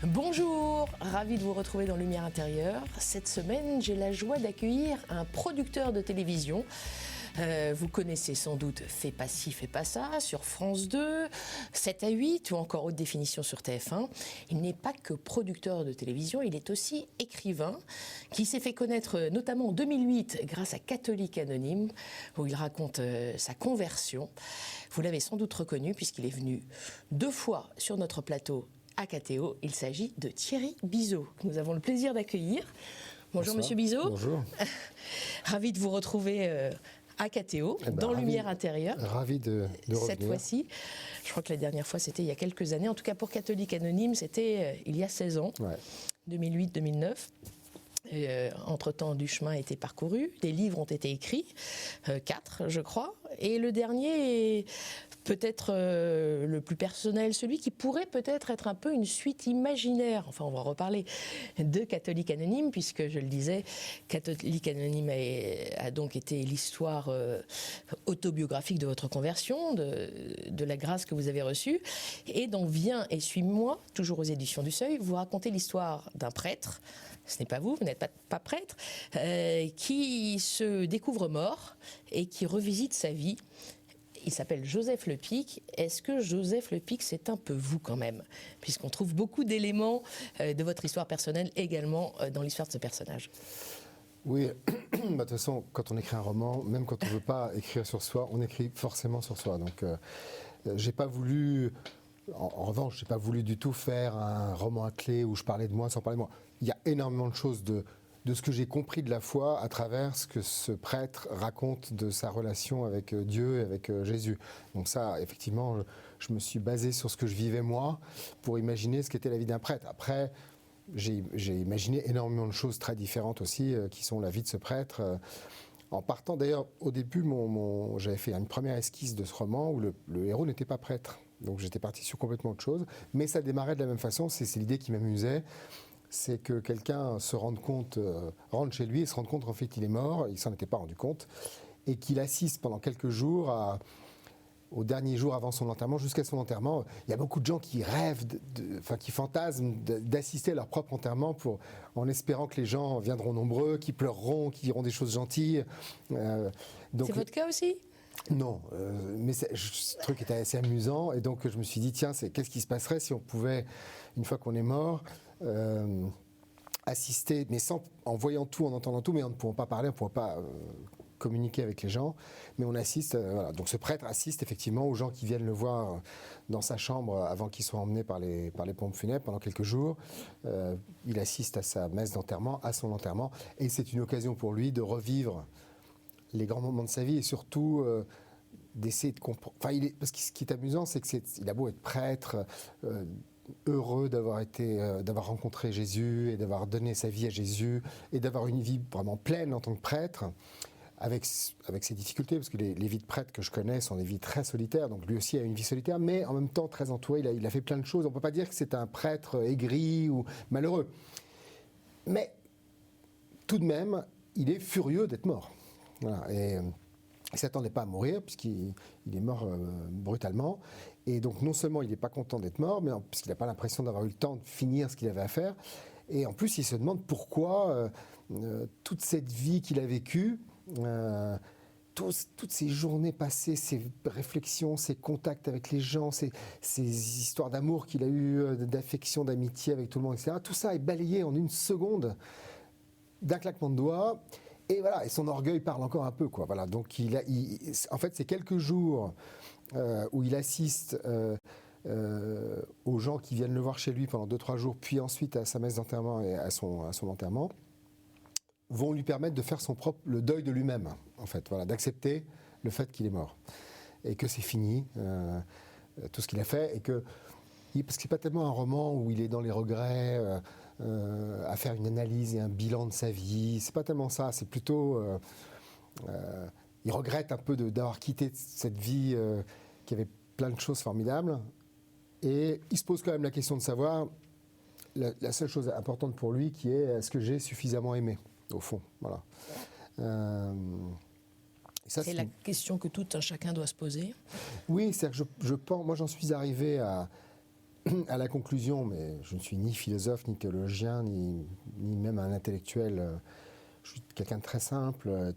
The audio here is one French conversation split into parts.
Bonjour, ravi de vous retrouver dans Lumière Intérieure. Cette semaine, j'ai la joie d'accueillir un producteur de télévision. Vous connaissez sans doute Fais pas ci, fais pas ça sur France 2, 7 à 8 ou encore Haute Définition sur TF1. Il n'est pas que producteur de télévision, il est aussi écrivain qui s'est fait connaître notamment en 2008 grâce à Catholique Anonyme où il raconte sa conversion. Vous l'avez sans doute reconnu puisqu'il est venu 2 fois sur notre plateau à KTO. Il s'agit de Thierry Bizot, que nous avons le plaisir d'accueillir. Bonjour Bonsoir. Monsieur Bizot. Bonjour. Ravi de vous retrouver à KTO, dans Lumière Intérieure. Ravi de revenir. Cette fois-ci, je crois que la dernière fois c'était il y a quelques années, en tout cas pour Catholique Anonyme, c'était il y a 16 ans, 2008-2009. Entre-temps, du chemin a été parcouru, des livres ont été écrits, 4 je crois, et le dernier est peut-être le plus personnel, celui qui pourrait peut-être être un peu une suite imaginaire, enfin on va reparler de Catholique Anonyme, puisque je le disais, Catholique Anonyme a donc été l'histoire autobiographique de votre conversion, de la grâce que vous avez reçue, et dont Viens et suis-moi, toujours aux éditions du Seuil, vous racontez l'histoire d'un prêtre, ce n'est pas vous n'êtes pas prêtre, qui se découvre mort et qui revisite sa vie. Il s'appelle Joseph Lepic. Est-ce que Joseph Lepic, c'est un peu vous quand même? Puisqu'on trouve beaucoup d'éléments de votre histoire personnelle également dans l'histoire de ce personnage. Oui, de toute façon, quand on écrit un roman, même quand on ne veut pas écrire sur soi, on écrit forcément sur soi. Donc, j'ai pas voulu... En revanche, je n'ai pas voulu du tout faire un roman à clé où je parlais de moi sans parler de moi. Il y a énormément de choses de ce que j'ai compris de la foi à travers ce que ce prêtre raconte de sa relation avec Dieu et avec Jésus. Donc ça, effectivement, je me suis basé sur ce que je vivais moi pour imaginer ce qu'était la vie d'un prêtre. Après, j'ai imaginé énormément de choses très différentes aussi, qui sont la vie de ce prêtre. En partant, d'ailleurs, au début, j'avais fait une première esquisse de ce roman où le héros n'était pas prêtre. Donc j'étais parti sur complètement autre chose. Mais ça démarrait de la même façon, c'est l'idée qui m'amusait. C'est que quelqu'un se rende compte, rentre chez lui et se rende compte qu'en fait il est mort, il ne s'en était pas rendu compte, et qu'il assiste pendant quelques jours au dernier jour avant son enterrement, jusqu'à son enterrement. Il y a beaucoup de gens qui rêvent, qui fantasment d'assister à leur propre enterrement en espérant que les gens viendront nombreux, qui pleureront, qui diront des choses gentilles. C'est votre cas aussi ? Non, mais ce truc était assez amusant et donc je me suis dit tiens, qu'est-ce qui se passerait si on pouvait, une fois qu'on est mort, assister, mais en voyant tout, en entendant tout, mais en ne pouvant pas parler, on ne pourra pas communiquer avec les gens, mais on assiste, voilà. Donc ce prêtre assiste effectivement aux gens qui viennent le voir dans sa chambre avant qu'il soit emmené par les pompes funèbres pendant quelques jours. Il assiste à sa messe d'enterrement, à son enterrement, et c'est une occasion pour lui de revivre les grands moments de sa vie et surtout d'essayer de comprendre. Parce que ce qui est amusant, c'est qu'il a beau être prêtre, heureux d'avoir rencontré Jésus et d'avoir donné sa vie à Jésus et d'avoir une vie vraiment pleine en tant que prêtre, avec ses difficultés, parce que les vies de prêtres que je connais sont des vies très solitaires, donc lui aussi a une vie solitaire, mais en même temps très entouré, il a fait plein de choses. On ne peut pas dire que c'est un prêtre aigri ou malheureux. Mais tout de même, il est furieux d'être mort. Voilà, et il ne s'attendait pas à mourir puisqu'il est mort brutalement, et donc non seulement il n'est pas content d'être mort, mais puisqu'il n'a pas l'impression d'avoir eu le temps de finir ce qu'il avait à faire, et en plus il se demande pourquoi toute cette vie qu'il a vécue, toutes ces journées passées, ces réflexions, ces contacts avec les gens, ces histoires d'amour qu'il a eues, d'affection, d'amitié avec tout le monde, etc., tout ça est balayé en une seconde d'un claquement de doigts. Et voilà, et son orgueil parle encore un peu, quoi. Voilà, donc en fait, c'est quelques jours où il assiste aux gens qui viennent le voir chez lui pendant 2-3 jours, puis ensuite à sa messe d'enterrement et à son enterrement, vont lui permettre de faire le deuil de lui-même, en fait, voilà, d'accepter le fait qu'il est mort et que c'est fini, tout ce qu'il a fait, et parce que c'est pas tellement un roman où il est dans les regrets, à faire une analyse et un bilan de sa vie. C'est pas tellement ça. C'est plutôt, il regrette un peu d'avoir quitté cette vie qui avait plein de choses formidables. Et il se pose quand même la question de savoir la seule chose importante pour lui, qui est est-ce que j'ai suffisamment aimé, au fond. Voilà. C'est la question que tout un chacun doit se poser. Oui, c'est-à-dire que je pense, moi j'en suis arrivé à à la conclusion, mais je ne suis ni philosophe, ni théologien, ni même un intellectuel. Je suis quelqu'un de très simple,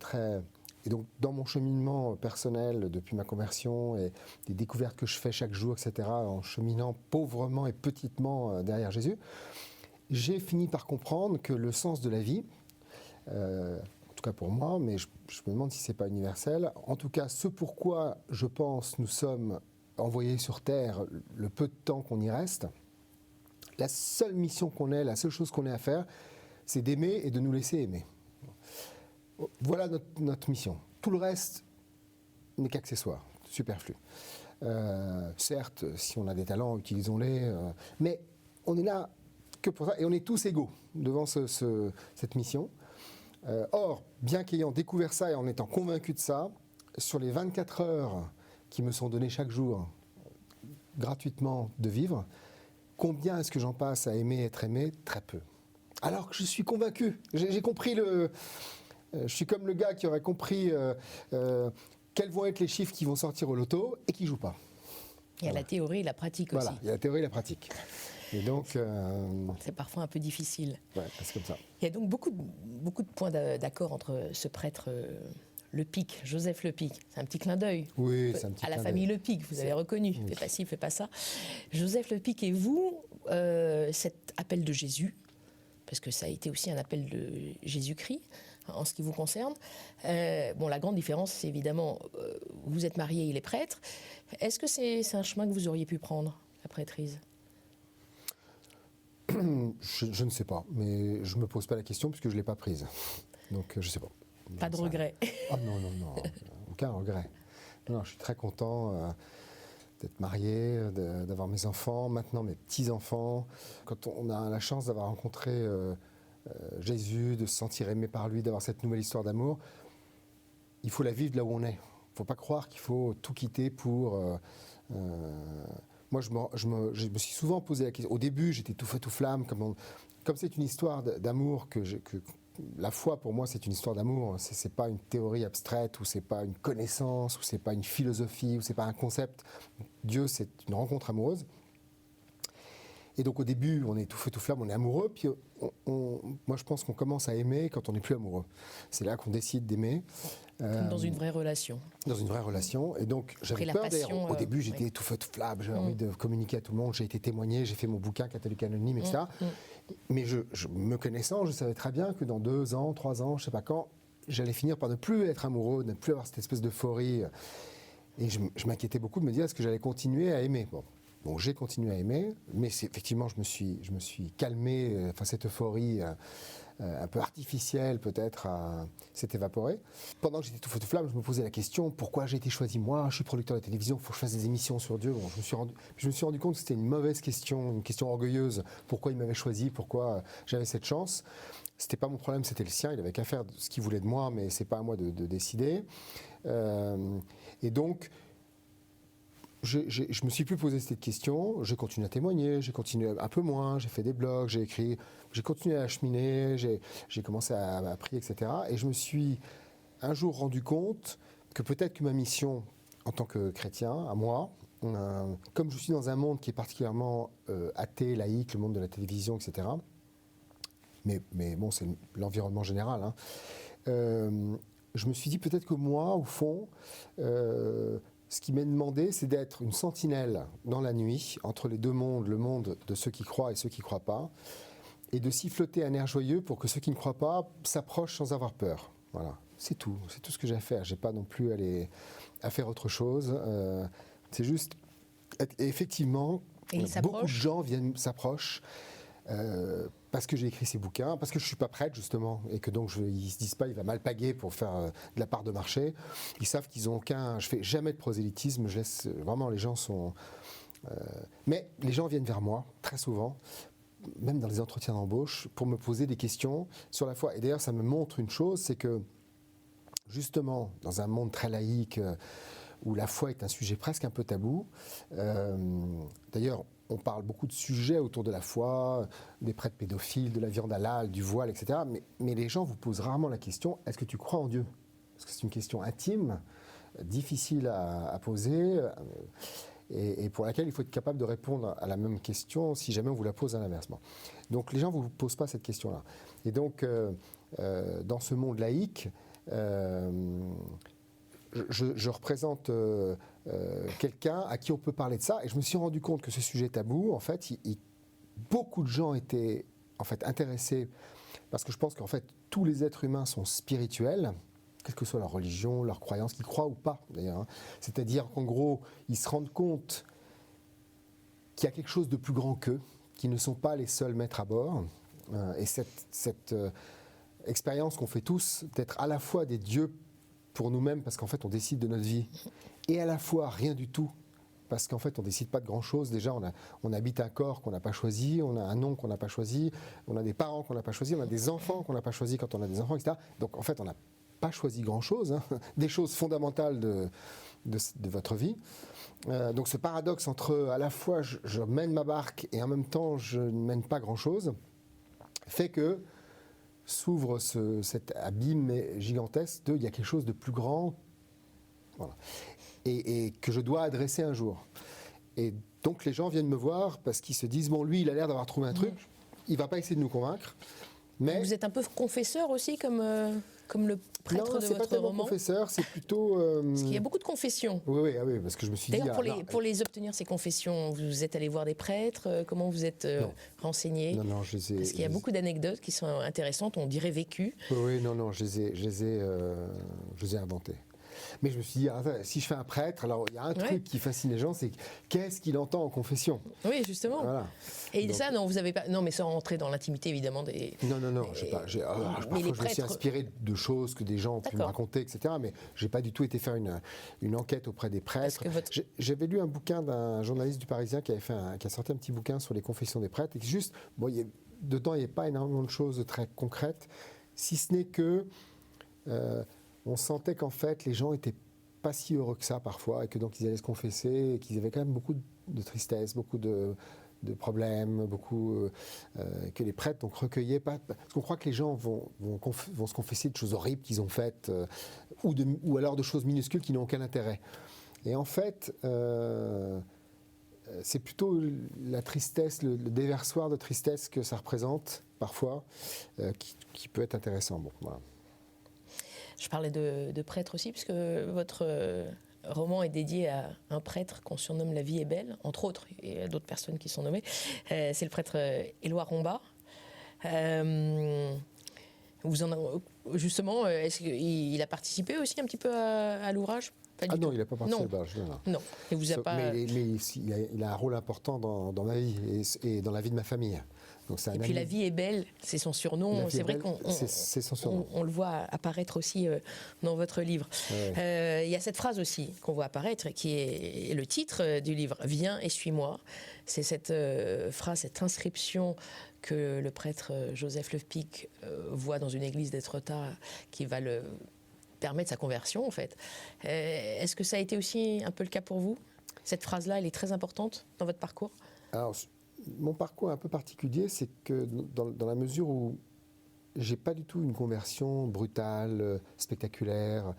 Et donc, dans mon cheminement personnel, depuis ma conversion et des découvertes que je fais chaque jour, etc., en cheminant pauvrement et petitement derrière Jésus, j'ai fini par comprendre que le sens de la vie, en tout cas pour moi, mais je me demande si ce n'est pas universel, en tout cas, ce pourquoi je pense nous sommes envoyés sur Terre le peu de temps qu'on y reste, la seule mission qu'on ait, la seule chose qu'on ait à faire, c'est d'aimer et de nous laisser aimer. Voilà notre mission. Tout le reste n'est qu'accessoire, superflu. Certes, si on a des talents, utilisons-les, mais on est là que pour ça, et on est tous égaux devant cette mission. Or, bien qu'ayant découvert ça et en étant convaincu de ça, sur les 24 heures qui me sont données chaque jour, gratuitement de vivre, combien est-ce que j'en passe à aimer, être aimé? Très peu. Alors que je suis convaincu, j'ai compris je suis comme le gars qui aurait compris quels vont être les chiffres qui vont sortir au loto et qui ne joue pas. Il y a la théorie et la pratique aussi. Voilà, il y a la théorie et la pratique. Et donc, c'est parfois un peu difficile. Ouais, c'est comme ça. Il y a donc beaucoup de points d'accord entre ce prêtre Le Pic, Joseph Le Pic. C'est un petit clin d'œil. Oui, c'est un petit à la clin famille d'œil. Le Pic, vous avez reconnu. Oui. Fais pas ci, fais pas ça. Joseph Le Pic et vous, cet appel de Jésus, parce que ça a été aussi un appel de Jésus-Christ en ce qui vous concerne. La grande différence, c'est évidemment, vous êtes marié, il est prêtre. Est-ce que c'est un chemin que vous auriez pu prendre, la prêtrise ? Je ne sais pas, mais je ne me pose pas la question puisque je ne l'ai pas prise. Donc, je ne sais pas. Pas de regret. Ah non, aucun regret. Non, je suis très content d'être marié, d'avoir mes enfants, maintenant mes petits-enfants. Quand on a la chance d'avoir rencontré Jésus, de se sentir aimé par lui, d'avoir cette nouvelle histoire d'amour, il faut la vivre de là où on est. Il ne faut pas croire qu'il faut tout quitter pour... Moi, je me suis souvent posé la question. Au début, j'étais tout feu, tout flamme. Comme c'est une histoire d'amour, la foi, pour moi, c'est une histoire d'amour. C'est pas une théorie abstraite, ou c'est pas une connaissance, ou c'est pas une philosophie, ou c'est pas un concept. Dieu, c'est une rencontre amoureuse. Et donc, au début, on est tout feu, tout flamme, on est amoureux. Puis, moi, je pense qu'on commence à aimer quand on n'est plus amoureux. C'est là qu'on décide d'aimer. Comme dans une vraie relation. Dans une vraie relation. Et donc, j'avais peur d'ailleurs. Au début, j'étais tout feu, tout flamme. J'avais envie de communiquer à tout le monde. J'ai été témoigné. J'ai fait mon bouquin Catholique Anonyme, etc. Mais me connaissant, je savais très bien que dans 2 ans, 3 ans, je ne sais pas quand, j'allais finir par ne plus être amoureux, ne plus avoir cette espèce d'euphorie. Et je m'inquiétais beaucoup de me dire est-ce que j'allais continuer à aimer. Bon, j'ai continué à aimer, mais effectivement, je me suis calmé. Cette euphorie un peu artificielle, peut-être, s'est évaporée. Pendant que j'étais tout feu, tout flamme, je me posais la question pourquoi j'ai été choisi moi? Je suis producteur de télévision, il faut que je fasse des émissions sur Dieu. Bon, je me suis rendu compte que c'était une mauvaise question, une question orgueilleuse. Pourquoi il m'avait choisi? Pourquoi j'avais cette chance? C'était pas mon problème, c'était le sien. Il avait qu'à faire ce qu'il voulait de moi, mais c'est pas à moi de décider. Et donc, je me suis plus posé cette question, j'ai continué à témoigner, j'ai continué un peu moins, j'ai fait des blogs, j'ai écrit, j'ai continué à cheminer, j'ai commencé à prier, etc. Et je me suis un jour rendu compte que peut-être que ma mission en tant que chrétien, à moi, comme je suis dans un monde qui est particulièrement athée, laïque, le monde de la télévision, etc., mais bon, c'est l'environnement général, hein, je me suis dit peut-être que moi, au fond, ce qui m'est demandé, c'est d'être une sentinelle dans la nuit, entre les deux mondes, le monde de ceux qui croient et ceux qui ne croient pas, et de siffloter un air joyeux pour que ceux qui ne croient pas s'approchent sans avoir peur. Voilà, c'est tout ce que j'ai à faire. Je n'ai pas non plus à faire autre chose. C'est juste, effectivement, beaucoup de gens s'approchent. Parce que j'ai écrit ces bouquins, parce que je ne suis pas prêtre justement, et que donc ils ne se disent pas il va mal paguer pour faire de la part de marché. Ils savent qu'ils n'ont aucun... Je ne fais jamais de prosélytisme, je laisse... Vraiment, les gens sont... Mais les gens viennent vers moi, très souvent, même dans les entretiens d'embauche, pour me poser des questions sur la foi. Et d'ailleurs, ça me montre une chose, c'est que justement, dans un monde très laïque, où la foi est un sujet presque un peu tabou, d'ailleurs, on parle beaucoup de sujets autour de la foi, des prêtres pédophiles, de la viande halal, du voile, etc. Mais les gens vous posent rarement la question, est-ce que tu crois en Dieu? Parce que c'est une question intime, difficile à poser. et pour laquelle il faut être capable de répondre à la même question si jamais on vous la pose à l'inverse. Bon. Donc les gens ne vous posent pas cette question-là. Et donc, dans ce monde laïque, je représente quelqu'un à qui on peut parler de ça, et je me suis rendu compte que ce sujet tabou, en fait, beaucoup de gens étaient en fait intéressés, parce que je pense qu'en fait tous les êtres humains sont spirituels, quelle que soit leur religion, leur croyance, qu'ils croient ou pas d'ailleurs. C'est-à-dire qu'en gros, ils se rendent compte qu'il y a quelque chose de plus grand qu'eux, qu'ils ne sont pas les seuls maîtres à bord, et cette expérience qu'on fait tous d'être à la fois des dieux pour nous-mêmes, parce qu'en fait on décide de notre vie, et à la fois rien du tout, parce qu'en fait on ne décide pas de grand-chose. Déjà on habite un corps qu'on n'a pas choisi, on a un nom qu'on n'a pas choisi, on a des parents qu'on n'a pas choisi, on a des enfants qu'on n'a pas choisi quand on a des enfants, etc. Donc en fait on n'a pas choisi grand-chose, hein, des choses fondamentales de votre vie. Donc ce paradoxe entre à la fois je mène ma barque et en même temps je ne mène pas grand-chose, fait que s'ouvre cet abîme gigantesque il y a quelque chose de plus grand, voilà, et que je dois adresser un jour. Et donc les gens viennent me voir parce qu'ils se disent, bon, lui il a l'air d'avoir trouvé un truc, il ne va pas essayer de nous convaincre. Mais vous êtes un peu confesseur aussi, comme le prêtre de votre roman. Non, c'est pas tellement confesseur, c'est plutôt... Parce qu'il y a beaucoup de confessions. Oui, parce que je me suis dit... D'ailleurs, pour les obtenir, ces confessions, vous êtes allé voir des prêtres, comment vous êtes renseigné? Non, je les ai... Parce qu'il y a beaucoup d'anecdotes qui sont intéressantes, on dirait vécues. Oui, non, je les ai inventées. Mais je me suis dit, si je fais un prêtre, alors il y a un truc qui fascine les gens, c'est qu'est-ce qu'il entend en confession? Oui, justement. Voilà. Et donc, ça, non, vous avez pas. Non, mais sans rentrer dans l'intimité, évidemment. Non, parfois, je me suis inspiré de choses que des gens ont pu me raconter, etc. Mais je n'ai pas du tout été faire une enquête auprès des prêtres. J'avais lu un bouquin d'un journaliste du Parisien qui a sorti un petit bouquin sur les confessions des prêtres, et juste, dedans, il n'y avait pas énormément de choses très concrètes, si ce n'est que. On sentait qu'en fait, les gens n'étaient pas si heureux que ça parfois, et que donc ils allaient se confesser, et qu'ils avaient quand même beaucoup de tristesse, beaucoup de problèmes, que les prêtres donc recueillaient pas. Parce qu'on croit que les gens vont se confesser de choses horribles qu'ils ont faites, ou alors de choses minuscules qui n'ont aucun intérêt. Et en fait, c'est plutôt la tristesse, le déversoir de tristesse que ça représente parfois, qui peut être intéressant. Bon, voilà. Je parlais de prêtre aussi, puisque votre roman est dédié à un prêtre qu'on surnomme La vie est belle, entre autres, et d'autres personnes qui sont nommées. C'est le prêtre Éloi Rombat. Justement, est-ce qu'il a participé aussi un petit peu à l'ouvrage? Non, il n'a pas participé à l'ouvrage. Non. Et vous a pas... Mais il a un rôle important dans ma vie et dans la vie de ma famille. Donc, et puis La vie est belle, c'est son surnom. C'est vrai qu'on le voit apparaître aussi dans votre livre. Ouais. Il y a cette phrase aussi qu'on voit apparaître, qui est le titre du livre, « Viens et suis-moi ». C'est cette phrase, cette inscription que le prêtre Joseph Lefpic voit dans une église d'Étretat, qui va le permettre sa conversion, en fait. Est-ce que ça a été aussi un peu le cas pour vous? Cette phrase-là, elle est très importante dans votre parcours? Alors, mon parcours est un peu particulier, c'est que dans la mesure où j'ai pas du tout une conversion brutale, spectaculaire,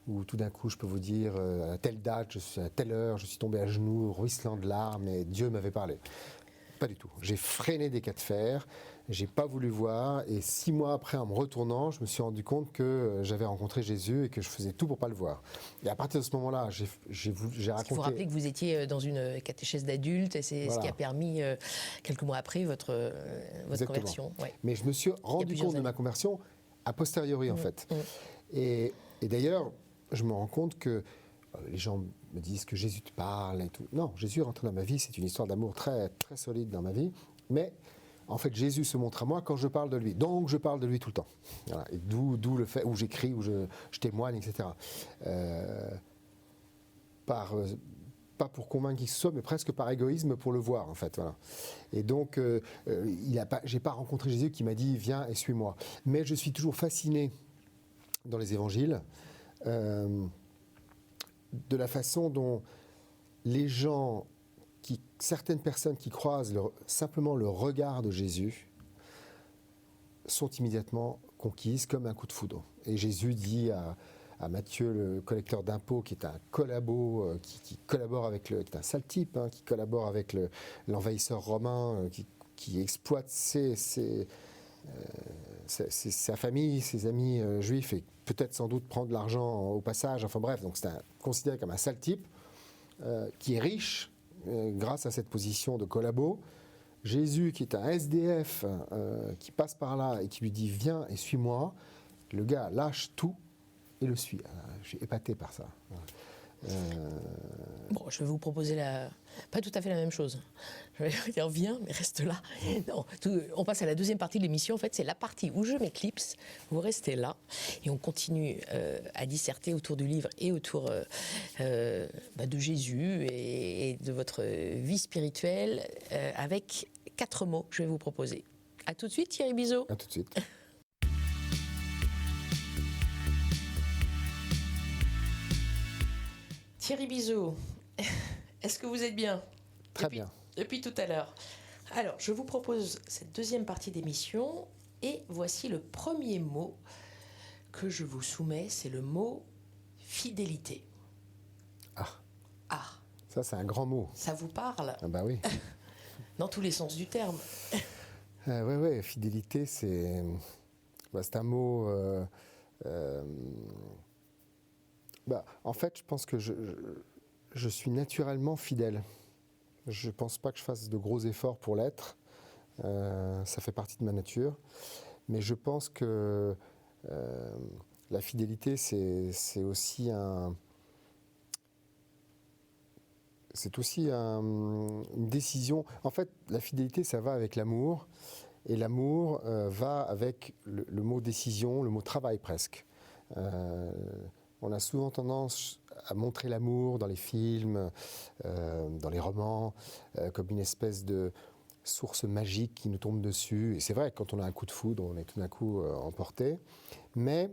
où tout d'un coup je peux vous dire à telle date, à telle heure, je suis tombé à genoux, ruisselant de larmes, et Dieu m'avait parlé. Pas du tout. J'ai freiné des cas de fer, j'ai pas voulu voir, et 6 mois après, en me retournant, je me suis rendu compte que j'avais rencontré Jésus et que je faisais tout pour pas le voir. Et à partir de ce moment-là, j'ai raconté... Il faut rappeler que vous étiez dans une catéchèse d'adulte, et c'est ce qui a permis, quelques mois après, votre conversion. Ouais. Mais je me suis rendu compte de ma conversion a posteriori, en fait. Et d'ailleurs, je me rends compte que les gens me disent que Jésus te parle et tout. Non, Jésus est rentré dans ma vie, c'est une histoire d'amour très, très solide dans ma vie. Mais en fait, Jésus se montre à moi quand je parle de lui. Donc, je parle de lui tout le temps. Voilà. Et d'où le fait où j'écris, où je témoigne, etc. Pas pour convaincre qui que ce soit, mais presque par égoïsme pour le voir, en fait. Voilà. Et donc, j'ai pas rencontré Jésus qui m'a dit « Viens et suis-moi ». Mais je suis toujours fasciné dans les évangiles de la façon dont les gens, certaines personnes qui croisent simplement le regard de Jésus sont immédiatement conquises comme un coup de foudre. Et Jésus dit à à Matthieu, le collecteur d'impôts, qui est un collabo, qui collabore avec qui est un sale type, hein, qui collabore avec l'envahisseur romain, qui exploite sa famille, ses amis juifs, et peut-être sans doute prendre de l'argent au passage. Enfin bref, donc c'est considéré comme un sale type qui est riche grâce à cette position de collabo. Jésus, qui est un SDF, qui passe par là et qui lui dit « Viens et suis-moi », le gars lâche tout et le suit. Je suis épaté par ça. Bon, je vais vous proposer pas tout à fait la même chose. Je vais dire viens, mais reste là. Non, on passe à la deuxième partie de l'émission. En fait, c'est la partie où je m'éclipse. Vous restez là et on continue à disserter autour du livre et autour de Jésus et de votre vie spirituelle avec 4 mots que je vais vous proposer. À tout de suite, Thierry Bizot. À tout de suite. Thierry Bizot, est-ce que vous êtes bien ? Très bien. Depuis tout à l'heure. Alors, je vous propose cette deuxième partie d'émission et voici le premier mot que je vous soumets, c'est le mot fidélité. Ah. Ah. Ça, c'est un grand mot. Ça vous parle ? Ah bah oui. Dans tous les sens du terme. Oui, fidélité, c'est un mot... en fait, je pense que je suis naturellement fidèle. Je ne pense pas que je fasse de gros efforts pour l'être. Ça fait partie de ma nature. Mais je pense que la fidélité, c'est aussi une décision. En fait, la fidélité, ça va avec l'amour. Et l'amour va avec le mot décision, le mot travail presque. On a souvent tendance à montrer l'amour dans les films, dans les romans, comme une espèce de source magique qui nous tombe dessus. Et c'est vrai, quand on a un coup de foudre, on est tout d'un coup emporté. Mais,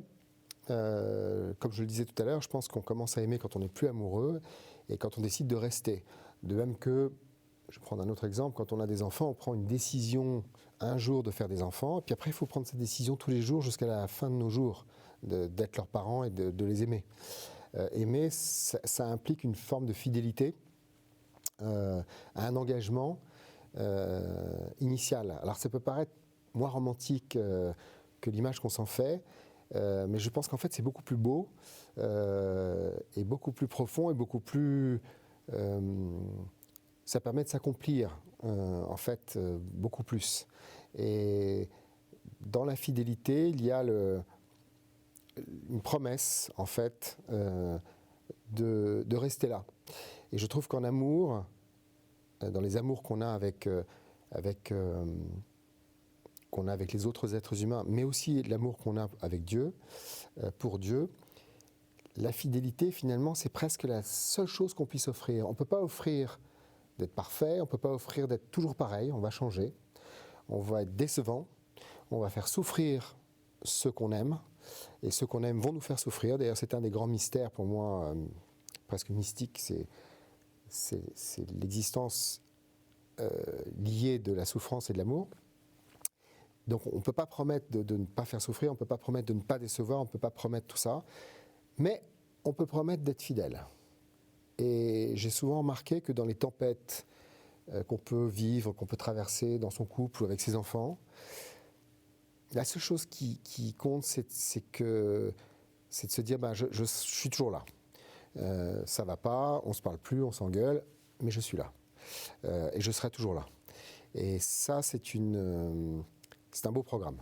comme je le disais tout à l'heure, je pense qu'on commence à aimer quand on n'est plus amoureux et quand on décide de rester. De même que, je vais prendre un autre exemple, quand on a des enfants, on prend une décision un jour de faire des enfants, et puis après il faut prendre cette décision tous les jours jusqu'à la fin de nos jours, d'être leurs parents et de les aimer. Aimer, ça implique une forme de fidélité à un engagement initial. Alors ça peut paraître moins romantique que l'image qu'on s'en fait, mais je pense qu'en fait c'est beaucoup plus beau et beaucoup plus profond et beaucoup plus... ça permet de s'accomplir en fait beaucoup plus. Et dans la fidélité, il y a une promesse en fait de rester là. Et je trouve qu'en amour, dans les amours qu'on a avec les autres êtres humains, mais aussi l'amour qu'on a avec Dieu, pour Dieu, la fidélité finalement c'est presque la seule chose qu'on puisse offrir. On ne peut pas offrir d'être parfait, on ne peut pas offrir d'être toujours pareil, on va changer, on va être décevant, on va faire souffrir ceux qu'on aime, et ceux qu'on aime vont nous faire souffrir. D'ailleurs, c'est un des grands mystères pour moi, presque mystique, c'est l'existence liée de la souffrance et de l'amour. Donc on ne peut pas promettre de ne pas faire souffrir, on ne peut pas promettre de ne pas décevoir, on ne peut pas promettre tout ça, mais on peut promettre d'être fidèle. Et j'ai souvent remarqué que dans les tempêtes qu'on peut vivre, qu'on peut traverser dans son couple ou avec ses enfants, la seule chose qui compte, c'est de se dire je suis toujours là. Ça ne va pas, on ne se parle plus, on s'engueule, mais je suis là. Et je serai toujours là. Et ça, c'est un beau programme.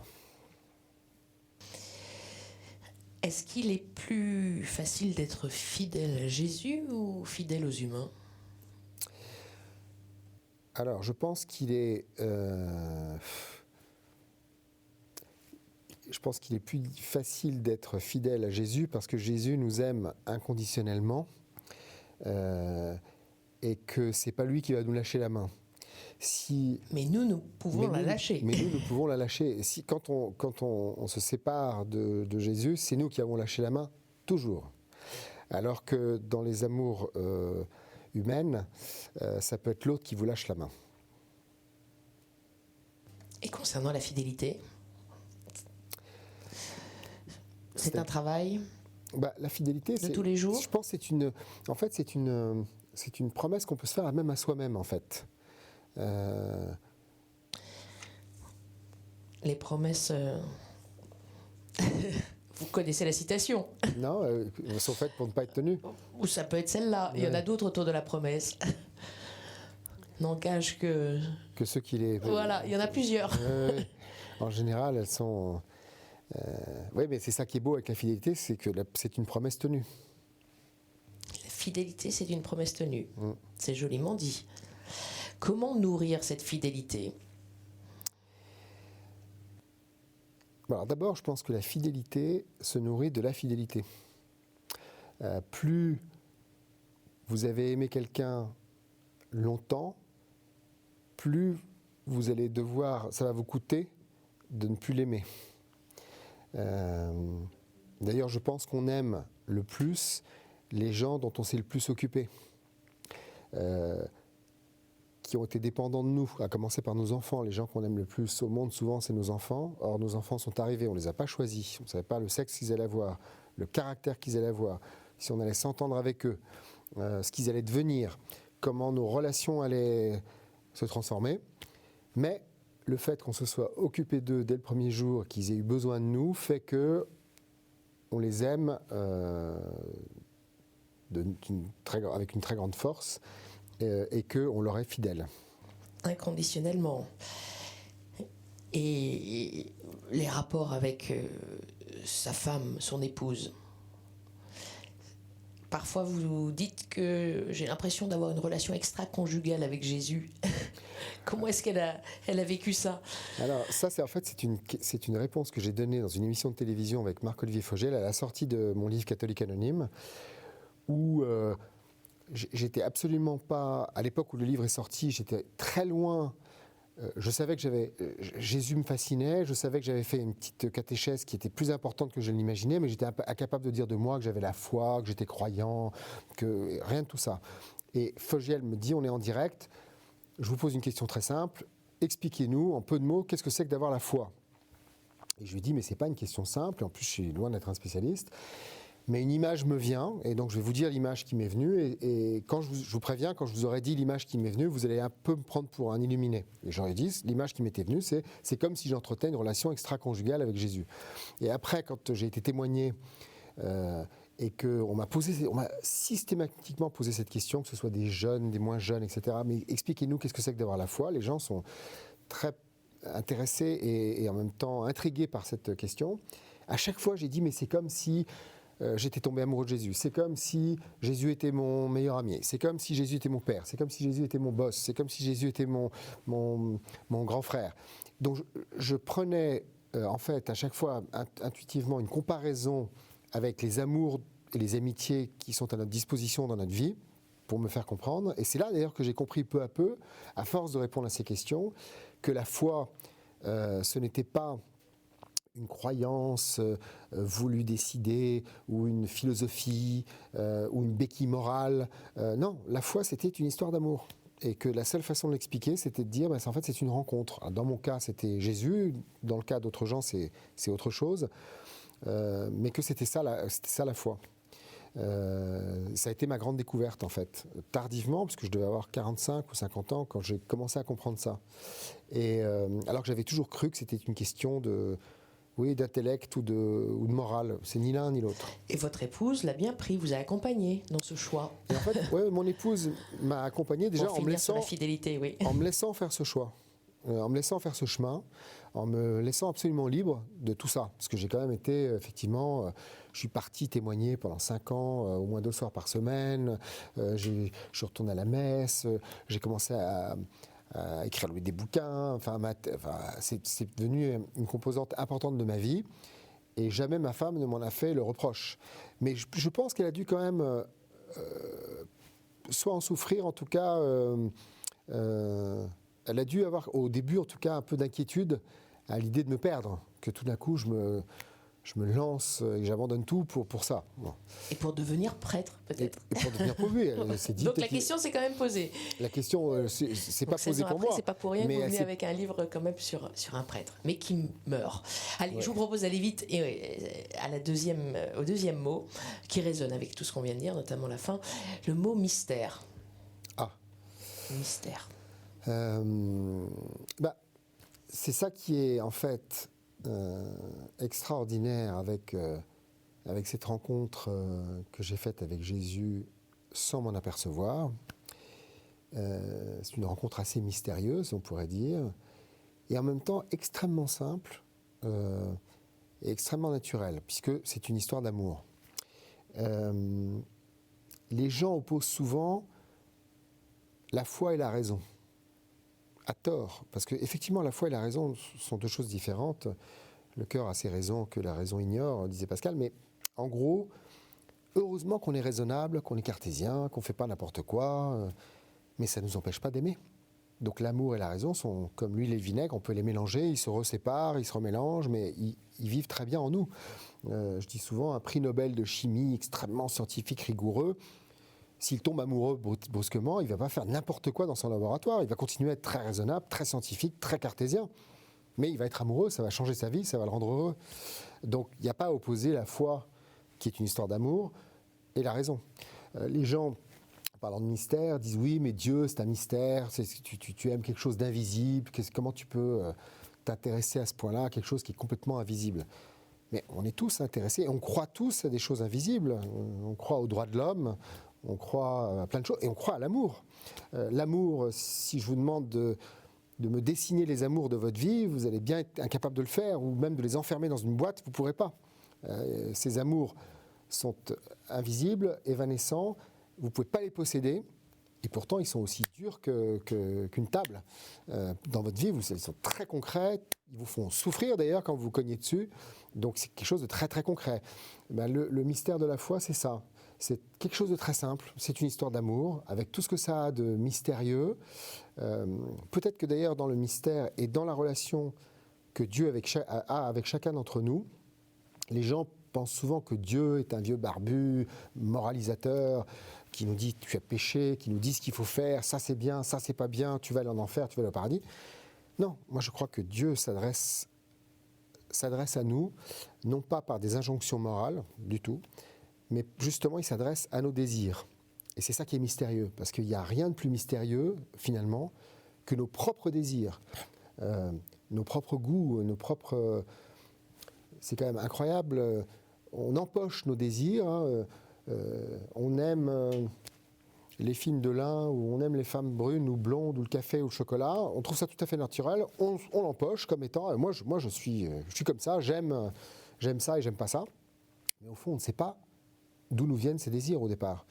Est-ce qu'il est plus facile d'être fidèle à Jésus ou fidèle aux humains ? Alors, je pense qu'il est... je pense qu'il est plus facile d'être fidèle à Jésus parce que Jésus nous aime inconditionnellement et que c'est pas lui qui va nous lâcher la main. Mais nous pouvons la lâcher. Mais nous pouvons la lâcher. Quand on se sépare de Jésus, c'est nous qui avons lâché la main, toujours. Alors que dans les amours humaines, ça peut être l'autre qui vous lâche la main. Et concernant la fidélité ? C'est un travail ? La fidélité, de tous les jours. Je pense que c'est une promesse qu'on peut se faire même à soi-même, en fait. Les promesses... Vous connaissez la citation. Non, elles sont faites pour ne pas être tenues. Ou ça peut être celle-là. Il y en a d'autres autour de la promesse. N'engage que ceux qui les... Voilà, il y en a plusieurs. En général, elles sont... oui, mais c'est ça qui est beau avec la fidélité, c'est que c'est une promesse tenue. La fidélité, c'est une promesse tenue. C'est joliment dit. Comment nourrir cette fidélité ? Alors d'abord, je pense que la fidélité se nourrit de la fidélité. Plus vous avez aimé quelqu'un longtemps, plus vous allez devoir, ça va vous coûter de ne plus l'aimer. D'ailleurs, je pense qu'on aime le plus les gens dont on s'est le plus occupé, qui ont été dépendants de nous, à commencer par nos enfants. Les gens qu'on aime le plus au monde, souvent, c'est nos enfants. Or, nos enfants sont arrivés, on ne les a pas choisis. On ne savait pas le sexe qu'ils allaient avoir, le caractère qu'ils allaient avoir, si on allait s'entendre avec eux, ce qu'ils allaient devenir, comment nos relations allaient se transformer. Mais le fait qu'on se soit occupé d'eux dès le premier jour, qu'ils aient eu besoin de nous, fait que on les aime avec une très grande force et qu'on leur est fidèle. Inconditionnellement. Et les rapports avec sa femme, son épouse. Parfois, vous dites que j'ai l'impression d'avoir une relation extra-conjugale avec Jésus. Comment est-ce qu'elle a vécu ça ? Alors, ça, c'est une réponse que j'ai donnée dans une émission de télévision avec Marc-Olivier Fogel à la sortie de mon livre Catholique Anonyme, où j'étais absolument pas... À l'époque où le livre est sorti, j'étais très loin. Je savais que Jésus me fascinait, je savais que j'avais fait une petite catéchèse qui était plus importante que je l'imaginais, mais j'étais incapable de dire de moi que j'avais la foi, que j'étais croyant, que rien de tout ça. Et Fogel me dit, on est en direct, je vous pose une question très simple, expliquez-nous en peu de mots, qu'est-ce que c'est que d'avoir la foi ? Et je lui dis, mais c'est pas une question simple, et en plus je suis loin d'être un spécialiste. Mais une image me vient, et donc je vais vous dire l'image qui m'est venue, et quand je vous préviens, quand je vous aurai dit l'image qui m'est venue, vous allez un peu me prendre pour un illuminé. Et j'aurais dit, l'image qui m'était venue, c'est comme si j'entretenais une relation extra-conjugale avec Jésus. Et après, quand j'ai été témoigné, et qu'on m'a systématiquement posé cette question, que ce soit des jeunes, des moins jeunes, etc. Mais expliquez-nous qu'est-ce que c'est que d'avoir la foi. Les gens sont très intéressés et en même temps intrigués par cette question. À chaque fois, j'ai dit, mais c'est comme si... j'étais tombé amoureux de Jésus. C'est comme si Jésus était mon meilleur ami. C'est comme si Jésus était mon père. C'est comme si Jésus était mon boss. C'est comme si Jésus était mon grand frère. Donc je prenais en fait à chaque fois intuitivement une comparaison avec les amours et les amitiés qui sont à notre disposition dans notre vie pour me faire comprendre. Et c'est là d'ailleurs que j'ai compris peu à peu, à force de répondre à ces questions, que la foi, ce n'était pas une croyance voulue décider, ou une philosophie, ou une béquille morale. Non, la foi, c'était une histoire d'amour. Et que la seule façon de l'expliquer, c'était de dire, en fait, c'est une rencontre. Alors, dans mon cas, c'était Jésus. Dans le cas d'autres gens, c'est autre chose. Mais que c'était ça la foi. Ça a été ma grande découverte, en fait. Tardivement, parce que je devais avoir 45 ou 50 ans quand j'ai commencé à comprendre ça. Et alors que j'avais toujours cru que c'était une question d'intellect ou de morale. C'est ni l'un ni l'autre. Et votre épouse l'a bien pris, vous a accompagné dans ce choix. Et en fait, mon épouse m'a accompagné déjà en me laissant la fidélité, oui. En me laissant faire ce choix, en me laissant faire ce chemin, en me laissant absolument libre de tout ça. Parce que j'ai quand même été, effectivement, je suis parti témoigner pendant 5 ans, au moins 2 soirs par semaine. Je suis retourné à la messe, j'ai commencé à écrire des bouquins, c'est devenu une composante importante de ma vie, et jamais ma femme ne m'en a fait le reproche. Mais je pense qu'elle a dû quand même soit en souffrir, en tout cas, elle a dû avoir au début en tout cas un peu d'inquiétude à l'idée de me perdre, que tout d'un coup je je me lance et j'abandonne tout pour ça. Bon. Et pour devenir prêtre, peut-être. Et pour devenir pauvre, c'est dit. Donc la question s'est quand même posée. La question, c'est pas posé pour moi. C'est pas pour rien que vous venez avec un livre quand même sur un prêtre, mais qui meurt. Allez, je vous propose d'aller vite au deuxième mot, qui résonne avec tout ce qu'on vient de dire, notamment la fin, le mot mystère. Ah. Mystère. C'est ça qui est en fait extraordinaire avec cette rencontre que j'ai faite avec Jésus sans m'en apercevoir. C'est une rencontre assez mystérieuse, on pourrait dire, et en même temps extrêmement simple et extrêmement naturelle, puisque c'est une histoire d'amour. Les gens opposent souvent la foi et la raison, à tort, parce qu'effectivement la foi et la raison sont deux choses différentes. Le cœur a ses raisons que la raison ignore, disait Pascal, mais en gros, heureusement qu'on est raisonnable, qu'on est cartésien, qu'on ne fait pas n'importe quoi, mais ça ne nous empêche pas d'aimer. Donc l'amour et la raison sont comme l'huile et le vinaigre, on peut les mélanger, ils se séparent, ils se remélangent, mais ils vivent très bien en nous. Je dis souvent, un prix Nobel de chimie extrêmement scientifique, rigoureux, s'il tombe amoureux brusquement, il ne va pas faire n'importe quoi dans son laboratoire, il va continuer à être très raisonnable, très scientifique, très cartésien, mais il va être amoureux, ça va changer sa vie, ça va le rendre heureux. Donc il n'y a pas à opposer la foi, qui est une histoire d'amour, et la raison. Les gens, en parlant de mystère, disent oui, mais Dieu, c'est un mystère, tu aimes quelque chose d'invisible, comment tu peux t'intéresser à ce point-là, à quelque chose qui est complètement invisible. Mais on est tous intéressés, on croit tous à des choses invisibles, on croit aux droits de l'homme, on croit à plein de choses, et on croit à l'amour. L'amour, si je vous demande de me dessiner les amours de votre vie, vous allez bien être incapable de le faire, ou même de les enfermer dans une boîte, vous ne pourrez pas. Ces amours sont invisibles, évanescents, vous ne pouvez pas les posséder, et pourtant ils sont aussi durs qu'une table. Dans votre vie, ils sont très concrets, ils vous font souffrir d'ailleurs quand vous vous cognez dessus, donc c'est quelque chose de très très concret. Le mystère de la foi, c'est ça. C'est quelque chose de très simple, c'est une histoire d'amour, avec tout ce que ça a de mystérieux. Peut-être que d'ailleurs dans le mystère et dans la relation que Dieu a avec chacun d'entre nous, les gens pensent souvent que Dieu est un vieux barbu, moralisateur, qui nous dit tu as péché, qui nous dit ce qu'il faut faire, ça c'est bien, ça c'est pas bien, tu vas aller en enfer, tu vas aller au paradis. Non, moi je crois que Dieu s'adresse à nous, non pas par des injonctions morales du tout, mais justement il s'adresse à nos désirs. Et c'est ça qui est mystérieux, parce qu'il n'y a rien de plus mystérieux finalement que nos propres désirs, nos propres goûts, c'est quand même incroyable, on empoche nos désirs, on aime les films de lin, ou on aime les femmes brunes ou blondes, ou le café ou le chocolat, on trouve ça tout à fait naturel, on l'empoche comme étant, moi je suis comme ça, j'aime ça et j'aime pas ça, mais au fond on ne sait pas d'où nous viennent ces désirs au départ.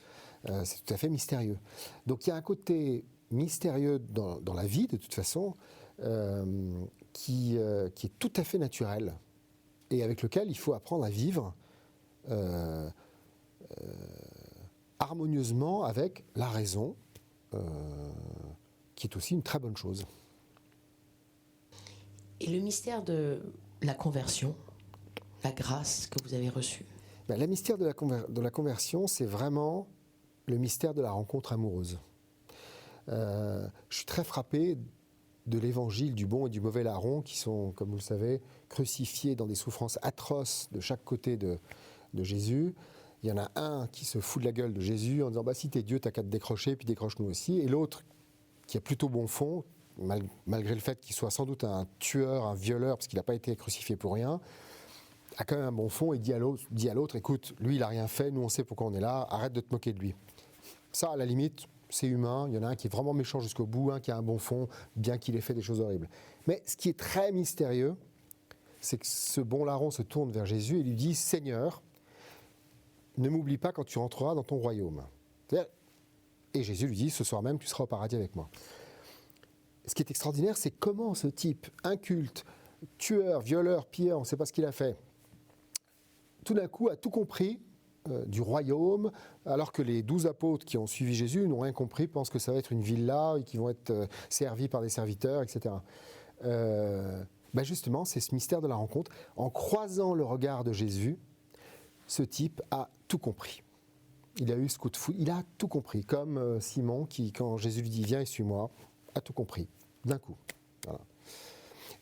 C'est tout à fait mystérieux. Donc il y a un côté mystérieux dans la vie de toute façon, qui est tout à fait naturel, et avec lequel il faut apprendre à vivre harmonieusement avec la raison, qui est aussi une très bonne chose. Et le mystère de la conversion, la grâce que vous avez reçue? Le mystère de la conversion, c'est vraiment le mystère de la rencontre amoureuse. Je suis très frappé de l'évangile du bon et du mauvais larron, qui sont, comme vous le savez, crucifiés dans des souffrances atroces de chaque côté de Jésus. Il y en a un qui se fout de la gueule de Jésus en disant si t'es Dieu, t'as qu'à te décrocher, puis décroche-nous aussi. Et l'autre, qui a plutôt bon fond, malgré le fait qu'il soit sans doute un tueur, un violeur, parce qu'il n'a pas été crucifié pour rien, a quand même un bon fond et dit à l'autre, écoute, lui il n'a rien fait, nous on sait pourquoi on est là, arrête de te moquer de lui. Ça, à la limite, c'est humain, il y en a un qui est vraiment méchant jusqu'au bout, un qui a un bon fond, bien qu'il ait fait des choses horribles. Mais ce qui est très mystérieux, c'est que ce bon larron se tourne vers Jésus et lui dit, Seigneur, ne m'oublie pas quand tu rentreras dans ton royaume. Et Jésus lui dit, ce soir même, tu seras au paradis avec moi. Ce qui est extraordinaire, c'est comment ce type inculte, tueur, violeur, pilleur, on ne sait pas ce qu'il a fait, tout d'un coup a tout compris du royaume, alors que les 12 apôtres qui ont suivi Jésus n'ont rien compris, pensent que ça va être une villa et qu'ils vont être servis par des serviteurs, etc. Ben justement, c'est ce mystère de la rencontre. En croisant le regard de Jésus, ce type a tout compris. Il a eu ce coup de foudre, il a tout compris. Comme Simon qui, quand Jésus lui dit « Viens et suis-moi », a tout compris, d'un coup. Voilà.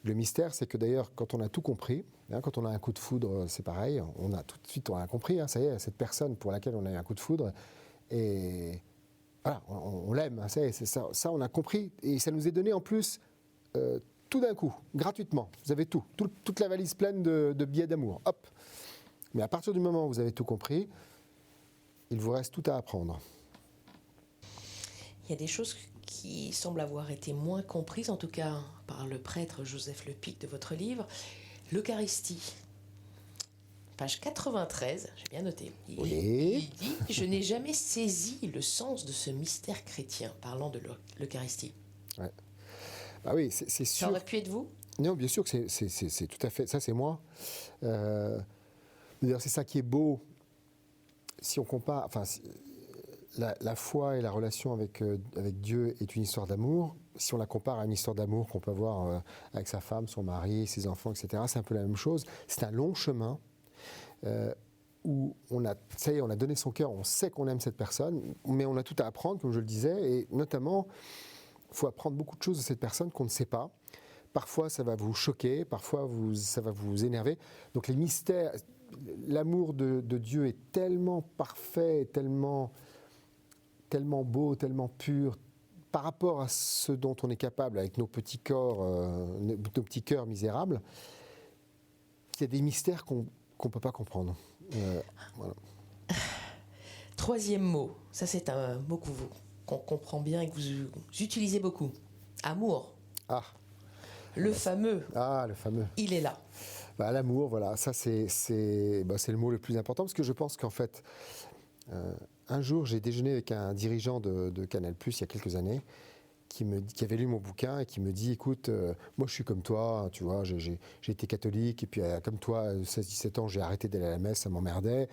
Le mystère, c'est que d'ailleurs, quand on a tout compris, quand on a un coup de foudre, c'est pareil, on a tout de suite on a compris, ça y est, cette personne pour laquelle on a eu un coup de foudre, et voilà, on l'aime, c'est ça, on a compris, et ça nous est donné en plus tout d'un coup, gratuitement. Vous avez toute la valise pleine de billets d'amour, hop. Mais à partir du moment où vous avez tout compris, il vous reste tout à apprendre. Il y a des choses qui semblent avoir été moins comprises, en tout cas par le prêtre Joseph Lepic de votre livre. L'Eucharistie, page 93, j'ai bien noté. Il dit « Je n'ai jamais saisi le sens de ce mystère chrétien », parlant de l'Eucharistie. Ouais. Bah oui, c'est sûr. Ça aurait pu être vous ? Non, bien sûr que c'est tout à fait... Ça, c'est moi. D'ailleurs, c'est ça qui est beau. Si on compare... Enfin, la foi et la relation avec Dieu est une histoire d'amour. Si on la compare à une histoire d'amour qu'on peut avoir avec sa femme, son mari, ses enfants, etc., c'est un peu la même chose. C'est un long chemin où ça y est, on a donné son cœur, on sait qu'on aime cette personne, mais on a tout à apprendre, comme je le disais, et notamment, il faut apprendre beaucoup de choses de cette personne qu'on ne sait pas. Parfois, ça va vous choquer, parfois, ça va vous énerver. Donc les mystères, l'amour de Dieu est tellement parfait, tellement beau, tellement pur, par rapport à ce dont on est capable avec nos petits corps, nos petits cœurs misérables, qu'il y a des mystères qu'on ne peut pas comprendre. Voilà. Troisième mot, ça c'est un mot qu'on comprend bien et que vous utilisez beaucoup. Amour. Ah. Le fameux. Ah, le fameux. Il est là. Bah, l'amour, voilà, ça c'est le mot le plus important, parce que je pense qu'en fait, un jour j'ai déjeuné avec un dirigeant de Canal+, il y a quelques années, qui avait lu mon bouquin et qui me dit, écoute, moi je suis comme toi, tu vois, j'ai été catholique, et puis comme toi, 16-17 ans, j'ai arrêté d'aller à la messe, ça m'emmerdait.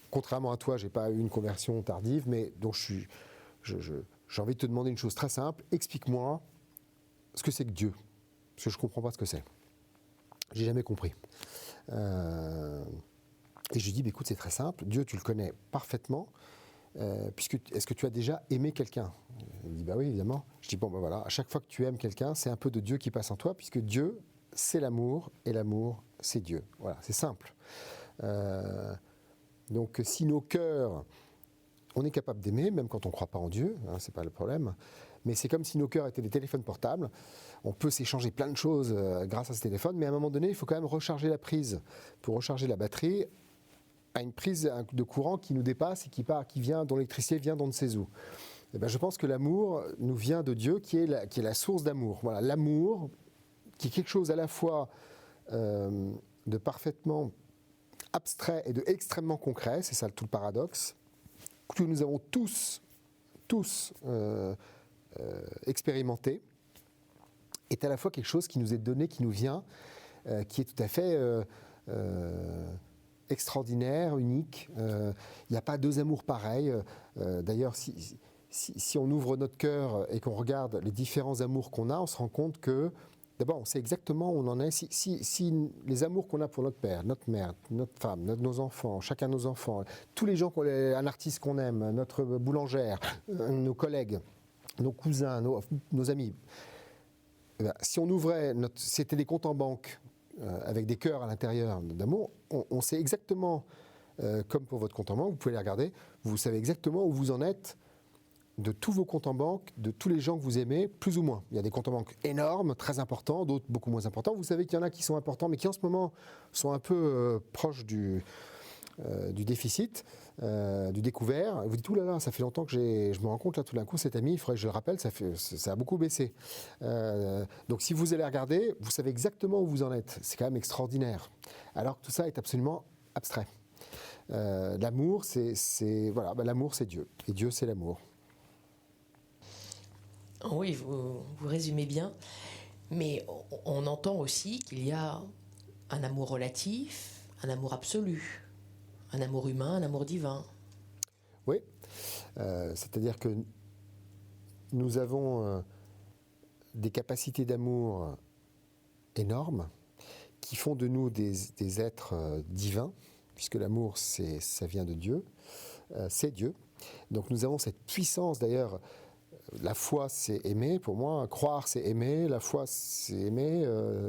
Contrairement à toi, j'ai pas eu une conversion tardive, mais donc j'ai envie de te demander une chose très simple, explique-moi ce que c'est que Dieu, parce que je comprends pas ce que c'est. J'ai jamais compris. Et je lui dis, écoute, c'est très simple, Dieu, tu le connais parfaitement, est-ce que tu as déjà aimé quelqu'un ? Il me dit, bah oui, évidemment. Je dis, bon, ben voilà, à chaque fois que tu aimes quelqu'un, c'est un peu de Dieu qui passe en toi, puisque Dieu, c'est l'amour, et l'amour, c'est Dieu. Voilà, c'est simple. Donc, si nos cœurs, on est capable d'aimer, même quand on ne croit pas en Dieu, c'est pas le problème, mais c'est comme si nos cœurs étaient des téléphones portables. On peut s'échanger plein de choses grâce à ce téléphone, mais à un moment donné, il faut quand même recharger la prise. Pour recharger la batterie, à une prise de courant qui nous dépasse et qui vient, dont l'électricité vient d'on ne sait où. Et ben, je pense que l'amour nous vient de Dieu, qui est la source d'amour. Voilà, l'amour, qui est quelque chose à la fois de parfaitement abstrait et de extrêmement concret, c'est ça tout le paradoxe, que nous avons tous expérimenté, est à la fois quelque chose qui nous est donné, qui nous vient, qui est tout à fait extraordinaire, unique. Il n'y a pas deux amours pareils. D'ailleurs, si on ouvre notre cœur et qu'on regarde les différents amours qu'on a, on se rend compte que, d'abord, on sait exactement où on en est. Si les amours qu'on a pour notre père, notre mère, notre femme, nos enfants, chacun de nos enfants, tous les gens, un artiste qu'on aime, notre boulangère, nos collègues, nos cousins, nos amis, si on ouvrait, c'était des comptes en banque avec des cœurs à l'intérieur d'amour, on sait exactement, comme pour votre compte en banque, vous pouvez les regarder, vous savez exactement où vous en êtes de tous vos comptes en banque, de tous les gens que vous aimez, plus ou moins. Il y a des comptes en banque énormes, très importants, d'autres beaucoup moins importants. Vous savez qu'il y en a qui sont importants, mais qui en ce moment sont un peu proches du déficit, du découvert. Vous dites, ouh là là, ça fait longtemps que je me rends compte, là, tout d'un coup, cet ami, il faudrait que je le rappelle, ça a beaucoup baissé. Donc si vous allez regarder, vous savez exactement où vous en êtes. C'est quand même extraordinaire. Alors que tout ça est absolument abstrait. L'amour, l'amour, c'est Dieu. Et Dieu, c'est l'amour. Oui, vous résumez bien. Mais on entend aussi qu'il y a un amour relatif, un amour absolu, un amour humain, un amour divin. Oui, c'est-à-dire que nous avons des capacités d'amour énormes, qui font de nous des êtres divins, puisque l'amour, ça vient de Dieu, c'est Dieu. Donc nous avons cette puissance, d'ailleurs, la foi c'est aimer, pour moi, croire c'est aimer, la foi c'est aimer,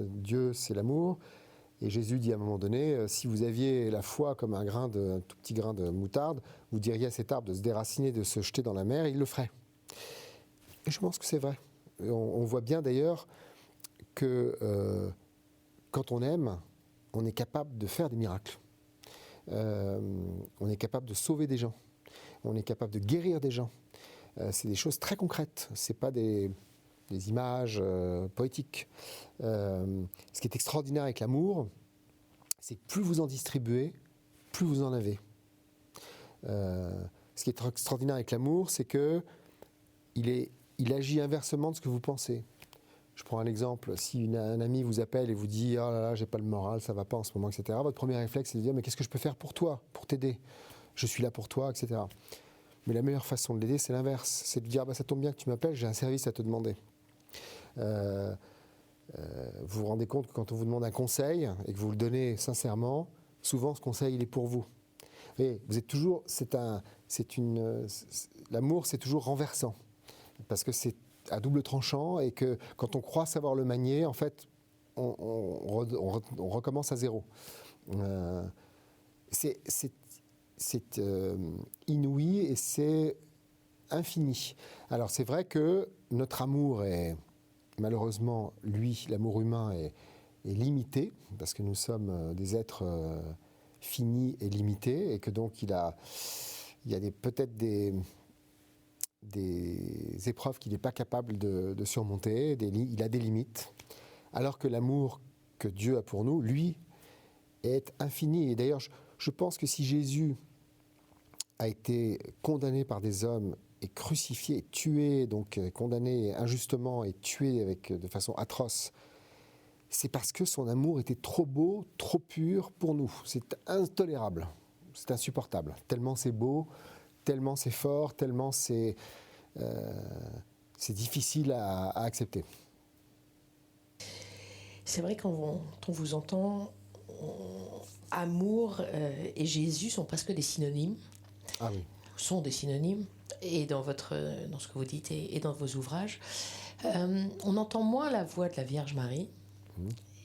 Dieu c'est l'amour. Et Jésus dit à un moment donné, si vous aviez la foi comme un tout petit grain de moutarde, vous diriez à cet arbre de se déraciner, de se jeter dans la mer, il le ferait. Et je pense que c'est vrai. On voit bien d'ailleurs que quand on aime, on est capable de faire des miracles. On est capable de sauver des gens. On est capable de guérir des gens. C'est des choses très concrètes. C'est pas des images poétiques. Ce qui est extraordinaire avec l'amour, c'est que plus vous en distribuez, plus vous en avez. Ce qui est extraordinaire avec l'amour, c'est que il agit inversement de ce que vous pensez. Je prends un exemple. Si un ami vous appelle et vous dit « Oh là là, j'ai pas le moral, ça va pas en ce moment, etc. » Votre premier réflexe, c'est de dire « Mais qu'est-ce que je peux faire pour toi, pour t'aider ? Je suis là pour toi, etc. » Mais la meilleure façon de l'aider, c'est l'inverse. C'est de dire « Ça tombe bien que tu m'appelles, j'ai un service à te demander. » Vous vous rendez compte que quand on vous demande un conseil et que vous le donnez sincèrement, souvent ce conseil, il est pour vous. Et vous êtes toujours... L'amour, c'est toujours renversant. Parce que c'est à double tranchant et que quand on croit savoir le manier, en fait, on recommence à zéro. C'est inouï et c'est infini. Alors c'est vrai que notre amour est, malheureusement, l'amour humain est limité, parce que nous sommes des êtres finis et limités, et que donc il y a peut-être des épreuves qu'il n'est pas capable de surmonter, il a des limites, alors que l'amour que Dieu a pour nous, lui, est infini. Et d'ailleurs, je pense que si Jésus a été condamné par des hommes et crucifié, tué, donc condamné injustement et tué de façon atroce, c'est parce que son amour était trop beau, trop pur pour nous. C'est intolérable, c'est insupportable, tellement c'est beau, tellement c'est fort, tellement c'est difficile à accepter. C'est vrai quand on vous entend, amour et Jésus sont presque des synonymes. Ah oui. Sont des synonymes, et dans ce que vous dites et dans vos ouvrages. On entend moins la voix de la Vierge Marie.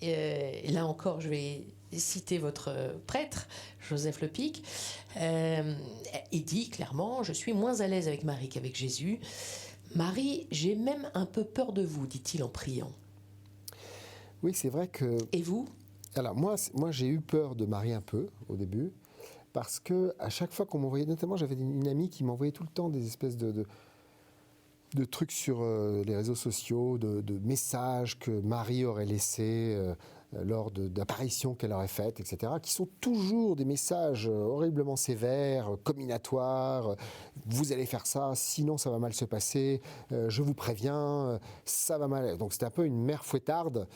Et là encore, je vais citer votre prêtre, Joseph Le Pic. Il dit clairement « Je suis moins à l'aise avec Marie qu'avec Jésus. Marie, j'ai même un peu peur de vous, dit-il en priant. » Oui, c'est vrai que... Et vous ? Alors moi, j'ai eu peur de Marie un peu au début, parce que à chaque fois qu'on m'envoyait, notamment j'avais une amie qui m'envoyait tout le temps des espèces de trucs sur les réseaux sociaux, de messages que Marie aurait laissés lors d'apparitions qu'elle aurait faites, etc., qui sont toujours des messages horriblement sévères, comminatoires, vous allez faire ça, sinon ça va mal se passer, je vous préviens, ça va mal. Donc c'était un peu une mère fouettarde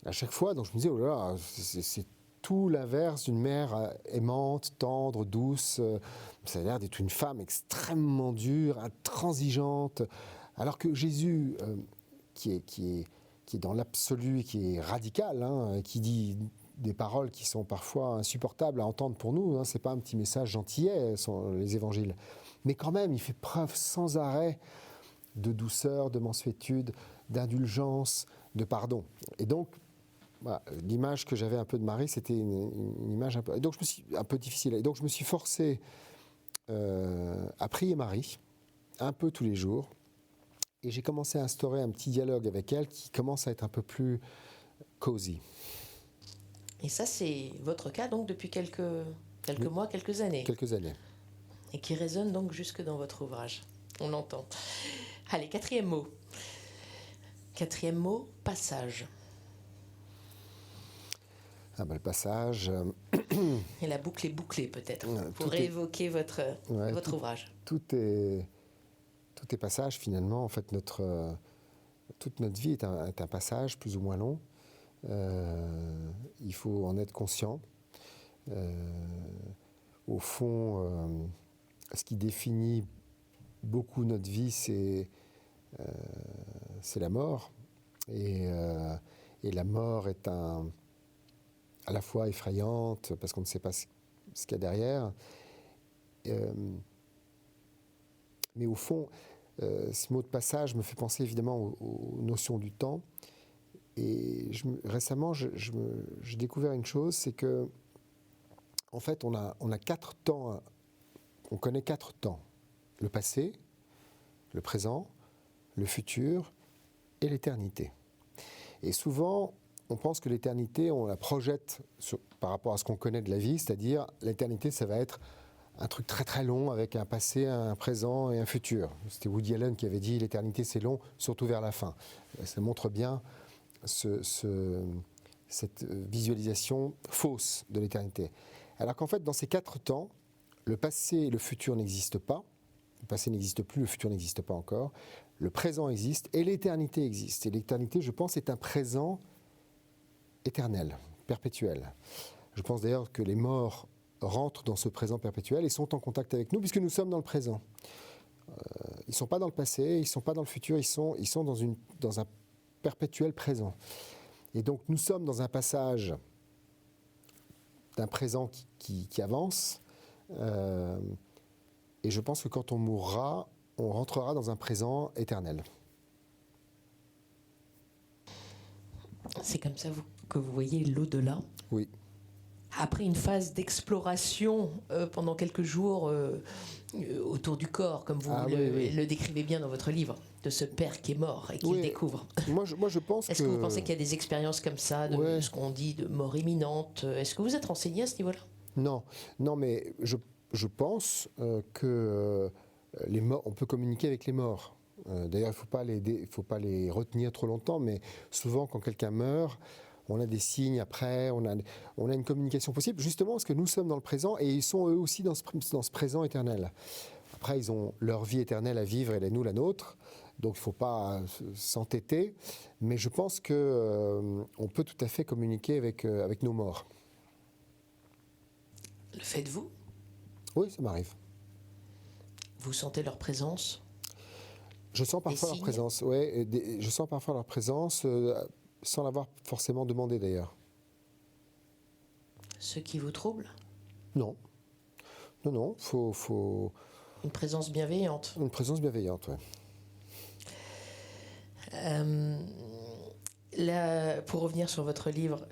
à chaque fois, donc je me disais, oh là là, c'est tout l'inverse d'une mère aimante, tendre, douce. Ça a l'air d'être une femme extrêmement dure, intransigeante. Alors que Jésus, qui est dans l'absolu, qui est radical, hein, qui dit des paroles qui sont parfois insupportables à entendre pour nous, hein, c'est pas un petit message gentillet, les évangiles. Mais quand même, il fait preuve sans arrêt de douceur, de mansuétude, d'indulgence, de pardon. Et donc, voilà, l'image que j'avais un peu de Marie, c'était une image un peu, donc un peu difficile. Et donc je me suis forcé à prier Marie, un peu tous les jours. Et j'ai commencé à instaurer un petit dialogue avec elle qui commence à être un peu plus cosy. Et ça, c'est votre cas donc depuis quelques mois, quelques années. Quelques années. Et qui résonne donc jusque dans votre ouvrage. On l'entend. Allez, quatrième mot. Quatrième mot, passage. Ah ben, le passage... Et la boucle est bouclée peut-être, pour évoquer votre ouvrage. Tout est passage finalement. En fait, toute notre vie est un passage plus ou moins long. Il faut en être conscient. Au fond, ce qui définit beaucoup notre vie, c'est la mort. Et la mort est un à la fois effrayante, parce qu'on ne sait pas ce qu'il y a derrière. Mais au fond, ce mot de passage me fait penser évidemment aux notions du temps. Et récemment, j'ai découvert une chose, c'est que, en fait, on a 4 temps, on connaît 4 temps. Le passé, le présent, le futur et l'éternité. Et souvent, on pense que l'éternité, on la projette par rapport à ce qu'on connaît de la vie, c'est-à-dire l'éternité, ça va être un truc très très long avec un passé, un présent et un futur. C'était Woody Allen qui avait dit l'éternité c'est long, surtout vers la fin. Ça montre bien cette visualisation fausse de l'éternité. Alors qu'en fait, dans ces 4 temps, le passé et le futur n'existent pas. Le passé n'existe plus, le futur n'existe pas encore. Le présent existe et l'éternité existe. Et l'éternité, je pense, est un présent éternel, perpétuel. Je pense d'ailleurs que les morts rentrent dans ce présent perpétuel et sont en contact avec nous puisque nous sommes dans le présent. Ils ne sont pas dans le passé, ils ne sont pas dans le futur, ils sont dans un perpétuel présent. Et donc nous sommes dans un passage d'un présent qui avance. Et je pense que quand on mourra, on rentrera dans un présent éternel. C'est comme ça que vous voyez l'au-delà. Oui. Après une phase d'exploration pendant quelques jours autour du corps, comme vous le décrivez bien dans votre livre, de ce père qui est mort et qui le découvre. Moi, je pense Est-ce que vous pensez qu'il y a des expériences comme ça, de ce qu'on dit de mort imminente? Est-ce que vous êtes renseigné à ce niveau-là? Non, mais je pense que les morts, on peut communiquer avec les morts. D'ailleurs, il ne faut pas les retenir trop longtemps, mais souvent, quand quelqu'un meurt, on a des signes après, on a une communication possible, justement parce que nous sommes dans le présent et ils sont eux aussi dans ce présent éternel. Après, ils ont leur vie éternelle à vivre et nous la nôtre, donc il ne faut pas s'entêter, mais je pense qu'on peut tout à fait communiquer avec nos morts. Le faites-vous? Oui, ça m'arrive. Vous sentez leur présence? Je sens parfois leur présence, je sens parfois leur présence, sans l'avoir forcément demandé d'ailleurs. Ce qui vous trouble? Non, faut... Une présence bienveillante. Une présence bienveillante, oui. Pour revenir sur votre livre,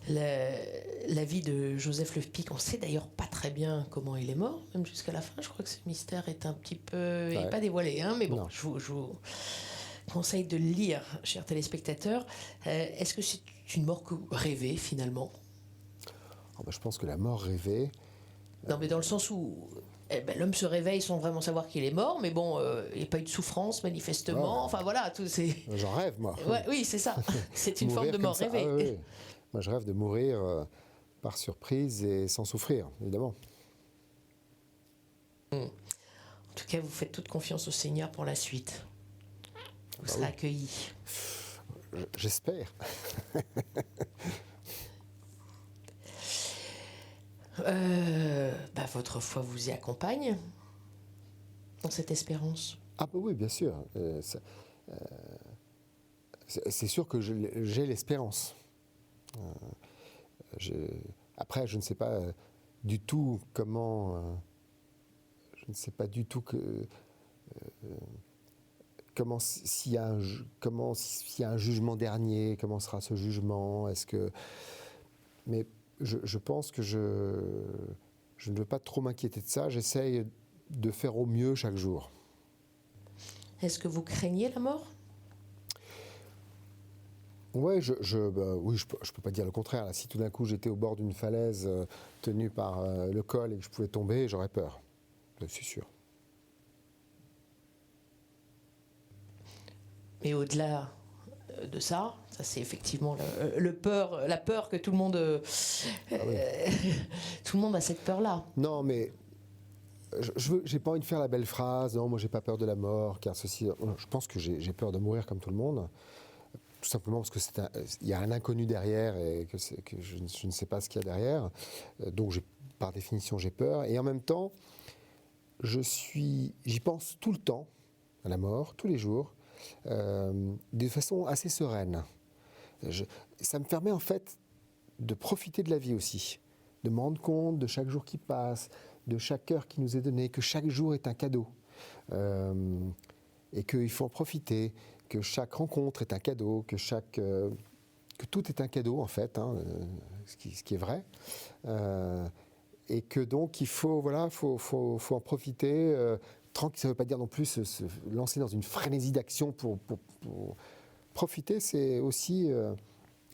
la vie de Joseph Le Pic, on sait d'ailleurs pas très bien comment il est mort, même jusqu'à la fin. Je crois que ce mystère est un petit peu... Il n'est pas dévoilé, hein, mais bon, je vous conseille de le lire, chers téléspectateurs. Est-ce que c'est une mort que vous rêvez, finalement? Je pense que la mort rêvée... Non, mais dans le sens où l'homme se réveille sans vraiment savoir qu'il est mort, mais bon, il n'y a pas eu de souffrance, manifestement. Enfin, voilà, tout c'est... J'en rêve, moi. Oui, c'est ça. C'est une forme de mort rêvée. Oui. Moi, je rêve de mourir par surprise et sans souffrir, évidemment. En tout cas, vous faites toute confiance au Seigneur pour la suite. Vous serez accueillis. J'espère. Votre foi vous y accompagne dans cette espérance? Oui, bien sûr. C'est sûr que j'ai l'espérance. Après, je ne sais pas du tout comment... je ne sais pas du tout comment s'il y a un jugement dernier, comment sera ce jugement, mais je pense que je ne veux pas trop m'inquiéter de ça, j'essaye de faire au mieux chaque jour. Est-ce que vous craignez la mort? Oui, je peux pas dire le contraire. Là, si tout d'un coup j'étais au bord d'une falaise tenue par le col et que je pouvais tomber, j'aurais peur, c'est sûr. Mais au-delà de ça c'est effectivement la peur que tout le monde... tout le monde a cette peur-là. Non, mais j'ai pas envie de faire la belle phrase, non, moi j'ai pas peur de la mort, car ceci... Je pense que j'ai peur de mourir comme tout le monde, tout simplement parce qu'il y a un inconnu derrière et que je ne sais pas ce qu'il y a derrière, donc par définition j'ai peur, et en même temps, j'y pense tout le temps, à la mort, tous les jours, de façon assez sereine. Ça me permet en fait de profiter de la vie aussi, de me rendre compte de chaque jour qui passe, de chaque heure qui nous est donnée, que chaque jour est un cadeau. Et qu'il faut en profiter, que chaque rencontre est un cadeau, que tout est un cadeau en fait, hein, ce qui est vrai. Et que donc il faut en profiter. Tranquille, ça ne veut pas dire non plus se lancer dans une frénésie d'action pour profiter, c'est aussi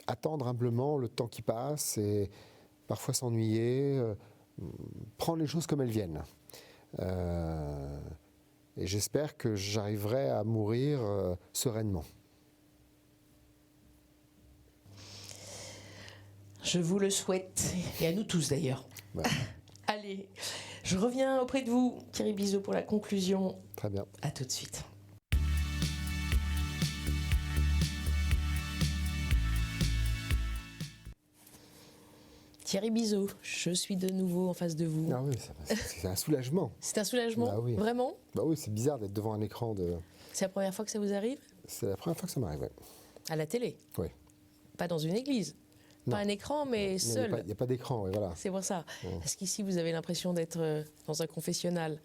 attendre humblement le temps qui passe et parfois s'ennuyer, prendre les choses comme elles viennent. Et j'espère que j'arriverai à mourir sereinement. Je vous le souhaite, et à nous tous d'ailleurs. Ouais. Allez, je reviens auprès de vous, Thierry Bizot, pour la conclusion. Très bien. À tout de suite. Thierry Bizot, je suis de nouveau en face de vous. Ah oui, c'est un soulagement. C'est un soulagement, bah oui. Vraiment? Bah oui, c'est bizarre d'être devant un écran de... C'est la première fois que ça vous arrive? C'est la première fois que ça m'arrive, oui. À la télé? Oui. Pas dans une église? Non. Pas un écran, mais seul? Il n'y a pas d'écran, oui, voilà. C'est pour ça. Ouais. Est-ce qu'ici, vous avez l'impression d'être dans un confessionnal?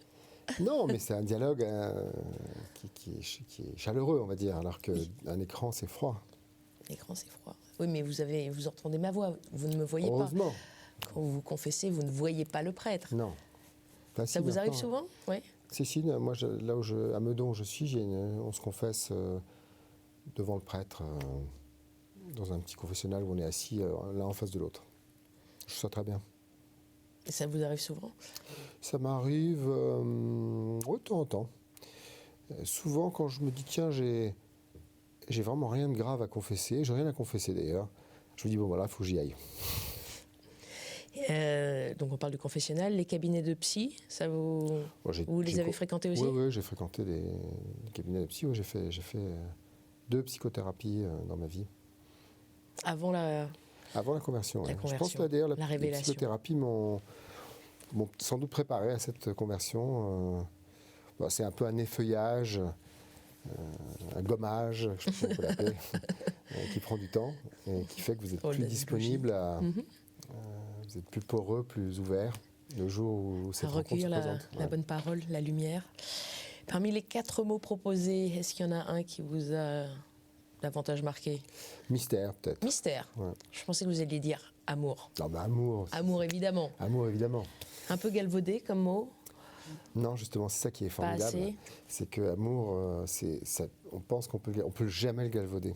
Non, mais c'est un dialogue qui est chaleureux, on va dire, alors qu'un écran, c'est froid. L'écran, c'est froid. Oui, mais vous entendez ma voix, vous ne me voyez Heureusement. pas. Quand vous vous confessez, vous ne voyez pas le prêtre. Non. Enfin, Ça vous arrive souvent? Oui. Si, moi, à Meudon où je suis, on se confesse devant le prêtre, dans un petit confessionnal où on est assis l'un en face de l'autre. Je trouve ça très bien. Et ça vous arrive souvent? Ça m'arrive de temps en temps. Souvent, quand je me dis, tiens, j'ai vraiment rien de grave à confesser, j'ai rien à confesser d'ailleurs, je me dis, bon voilà, il faut que j'y aille. Donc on parle du confessionnal, les cabinets de psy, ça vous les avez fréquentés aussi? Oui, j'ai fréquenté des cabinets de psy, j'ai fait 2 psychothérapies dans ma vie. Avant la conversion. La conversion. Je pense que d'ailleurs, la les psychothérapies m'ont sans doute préparé à cette conversion. C'est un peu un effeuillage, un gommage, je sais pas comment on peut l'appeler, qui prend du temps et qui fait que vous êtes plus disponible, vous êtes plus poreux, plus ouvert le jour où cette rencontre se présente. La bonne parole, la lumière. Parmi les 4 mots proposés, est-ce qu'il y en a un qui vous a davantage marqué? Mystère, peut-être. Mystère. Ouais. Je pensais que vous alliez dire amour. Non, mais amour. Amour, évidemment. Amour, évidemment. Un peu galvaudé comme mot? Non, justement, c'est ça qui est formidable. Pas assez. C'est que amour, on pense qu'on peut jamais le galvauder.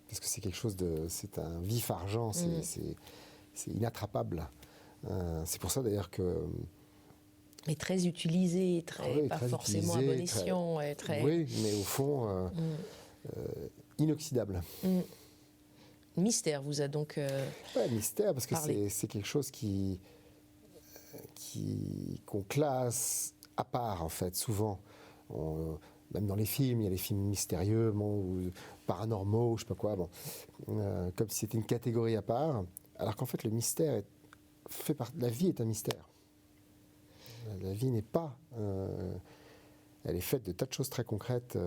Parce que c'est quelque chose c'est un vif argent, c'est inattrapable. C'est pour ça d'ailleurs que... Mais très utilisé, pas très forcément utilisé, à bon escient. Très... Oui, mais au fond, inoxydable. Mystère vous a donc mystère, parce que parlé. c'est quelque chose qu'on classe à part, en fait, souvent. Même dans les films, il y a les films mystérieux, ou paranormaux, je sais pas quoi, comme si c'était une catégorie à part, alors qu'en fait, le mystère la vie est un mystère. La vie n'est pas... elle est faite de tas de choses très concrètes,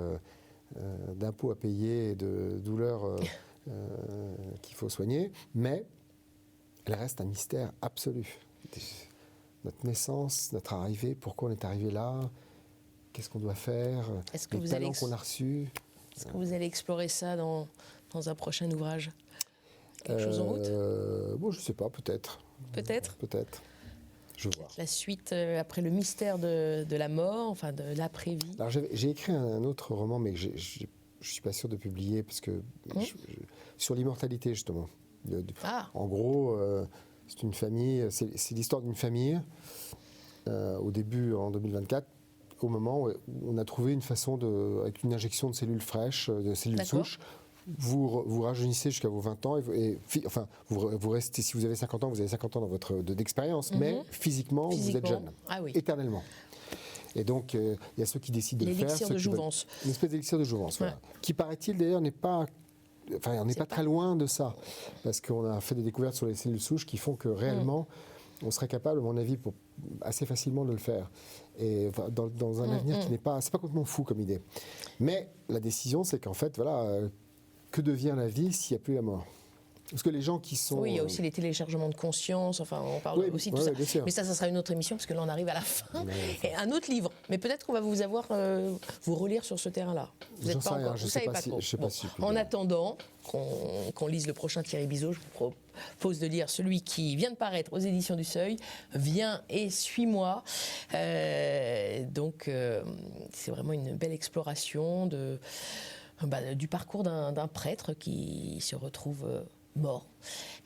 d'impôts à payer, de douleurs qu'il faut soigner, mais elle reste un mystère absolu. Notre naissance, notre arrivée, pourquoi on est arrivé là, qu'est-ce qu'on doit faire, les talents qu'on a reçus. Est-ce que vous allez explorer ça dans un prochain ouvrage? Quelque chose en route? Je ne sais pas, peut-être. Peut-être? Peut-être. Je vois. La suite, après le mystère de la mort, enfin de l'après-vie. Alors j'ai écrit un autre roman, mais je ne suis pas sûr de publier, parce que sur l'immortalité, justement. En gros, c'est une famille, c'est l'histoire d'une famille, au début, en 2024, au moment où on a trouvé une façon, avec une injection de cellules fraîches, de cellules souches, vous rajeunissez jusqu'à vos 20 ans, vous restez, si vous avez 50 ans, vous avez 50 ans d'expérience, mais physiquement, vous êtes jeune, éternellement. Et donc, il y a ceux qui décident de le faire. L'élixir de jouvence. Une espèce d'élixir de jouvence, voilà. Qui, paraît-il, d'ailleurs, n'est pas... Enfin, on n'est pas très loin de ça, parce qu'on a fait des découvertes sur les cellules souches qui font que réellement, on serait capable, à mon avis, assez facilement de le faire. Et dans un avenir qui n'est pas... C'est pas complètement fou comme idée. Mais la décision, c'est qu'en fait, voilà... que devient la vie s'il n'y a plus la mort? Parce que les gens qui sont... Oui, il y a aussi les téléchargements de conscience, enfin on parle aussi de tout ça. bien sûr. Mais ça sera une autre émission, parce que là on arrive à la fin. Et un autre livre, mais peut-être qu'on va vous avoir, vous relire sur ce terrain-là. Vous n'êtes pas encore, vous savez pas trop. En attendant qu'on lise le prochain Thierry Bizot, je vous propose de lire celui qui vient de paraître aux éditions du Seuil, Viens et suis-moi. Donc c'est vraiment une belle exploration du parcours d'un prêtre qui se retrouve mort.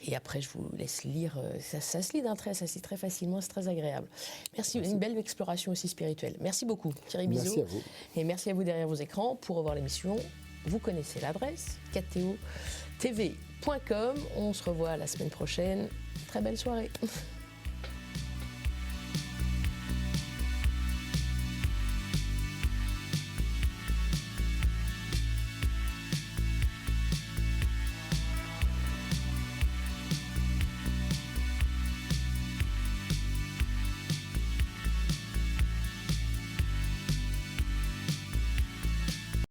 Et après, je vous laisse lire. Ça se lit d'un trait, ça se lit très facilement, c'est très agréable. Merci. Une belle exploration aussi spirituelle. Merci beaucoup, Thierry Bizot. Merci à vous. Et merci à vous derrière vos écrans. Pour revoir l'émission, vous connaissez l'adresse, ktotv.com. On se revoit la semaine prochaine. Très belle soirée.